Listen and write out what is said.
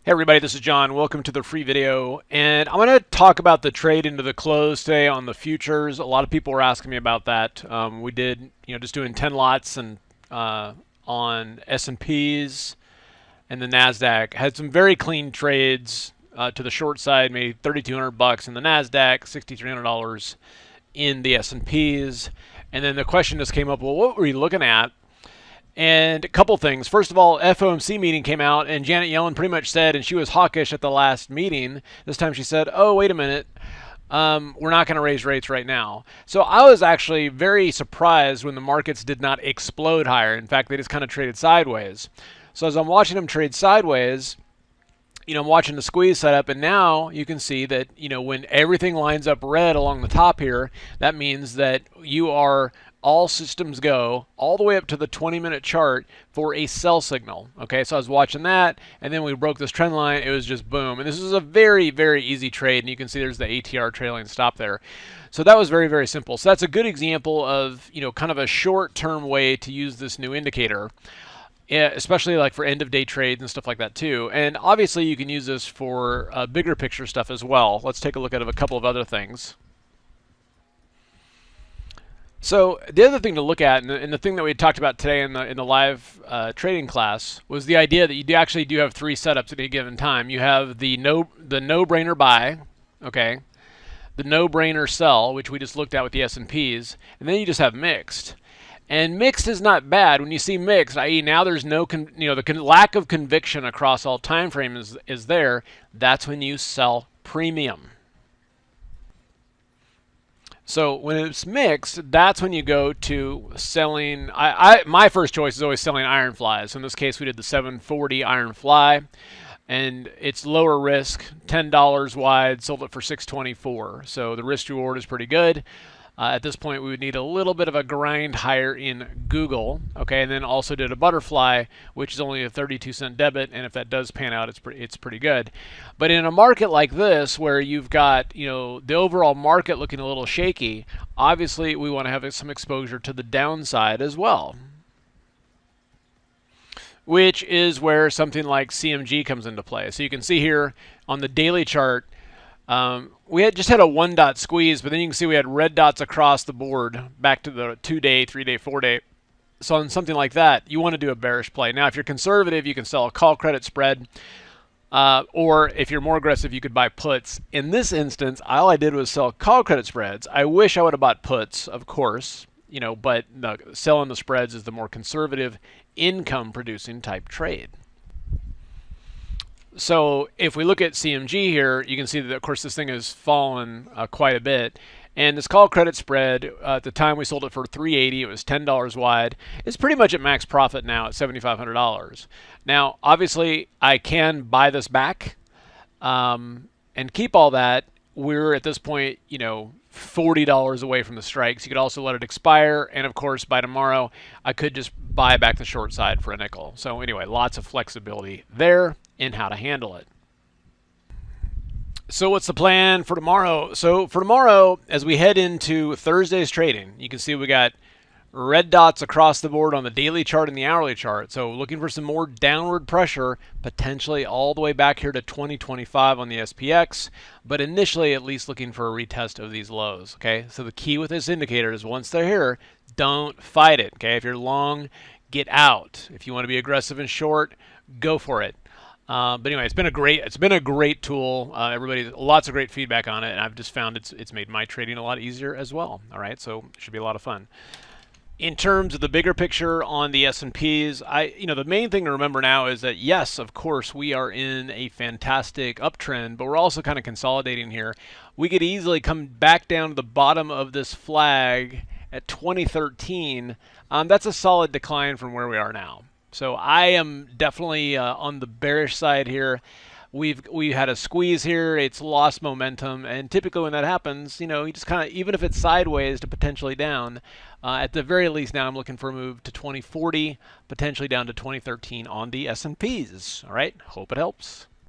Hey everybody, this is John. Welcome to the free video. And I'm going to talk about the trade into the close today on the futures. A lot of people were asking me about that. We did, just doing 10 lots and on S&Ps and the NASDAQ. Had some very clean trades to the short side, made $3,200 in the NASDAQ, $6,300 in the S&Ps. And then the question just came up, well, what were we looking at? And a couple things. First of all, FOMC meeting came out, and Janet Yellen pretty much said, and she was hawkish at the last meeting. This time she said, oh, wait a minute. We're not going to raise rates right now. So I was actually very surprised when the markets did not explode higher. In fact, they just kind of traded sideways. So as I'm watching them trade sideways, I'm watching the squeeze set up, and now you can see that, when everything lines up red along the top here, that means that you are all systems go all the way up to the 20-minute chart for a sell signal. Okay, so I was watching that, and then we broke this trend line. It was just boom. And this is a very, very easy trade, and you can see there's the ATR trailing stop there. So that was very, very simple. So that's a good example of, kind of a short-term way to use this new indicator. Yeah, especially like for end-of-day trades and stuff like that too. And obviously you can use this for bigger picture stuff as well. Let's take a look at a couple of other things. So the other thing to look at, and the thing that we talked about today in the live trading class, was the idea that you actually do have three setups at any given time. You have the no-brainer buy, okay, the no-brainer sell, which we just looked at with the S&Ps, and then you just have mixed. And mixed is not bad. When you see mixed, i.e. now there's no, the lack of conviction across all time frames is there. That's when you sell premium. So when it's mixed, that's when you go to selling. My first choice is always selling iron flies. So in this case, we did the 740 iron fly, and it's lower risk, $10 wide, sold it for $624. So the risk reward is pretty good. At this point, we would need a little bit of a grind higher in Google, okay, and then also did a butterfly, which is only a 32-cent debit, and if that does pan out, it's pretty good. But in a market like this, where you've got the overall market looking a little shaky, obviously we want to have some exposure to the downside as well, which is where something like CMG comes into play. So you can see here on the daily chart. We had just had a 1-dot squeeze, but then you can see we had red dots across the board back to the 2-day, 3-day, 4-day. So on something like that, you want to do a bearish play. Now, if you're conservative, you can sell a call credit spread, or if you're more aggressive, you could buy puts. In this instance, all I did was sell call credit spreads. I wish I would have bought puts, of course, but selling the spreads is the more conservative income-producing type trade. So if we look at CMG here, you can see that, of course, this thing has fallen quite a bit. And this call credit spread, at the time we sold it for $380, it was $10 wide. It's pretty much at max profit now at $7,500. Now, obviously, I can buy this back and keep all that. We're at this point, $40 away from the strikes. You could also let it expire. And, of course, by tomorrow, I could just buy back the short side for a nickel. So anyway, lots of flexibility there in how to handle it. So what's the plan for tomorrow? So for tomorrow, as we head into Thursday's trading, you can see we got red dots across the board on the daily chart and the hourly chart. So looking for some more downward pressure, potentially all the way back here to 2025 on the SPX, but initially at least looking for a retest of these lows, okay? So the key with this indicator is once they're here, don't fight it, okay? If you're long, get out. If you want to be aggressive and short, go for it. But anyway, it's been a great tool. Lots of great feedback on it, and I've just found it's made my trading a lot easier as well. All right, so it should be a lot of fun. In terms of the bigger picture on the S&Ps, the main thing to remember now is that yes, of course, we are in a fantastic uptrend, but we're also kind of consolidating here. We could easily come back down to the bottom of this flag at 2013. That's a solid decline from where we are now. So I am definitely on the bearish side here. We had a squeeze here. It's lost momentum, and typically when that happens, you just kind of, even if it's sideways to potentially down, at the very least now I'm looking for a move to 2040, potentially down to 2013 on the S&Ps. All right, hope it helps.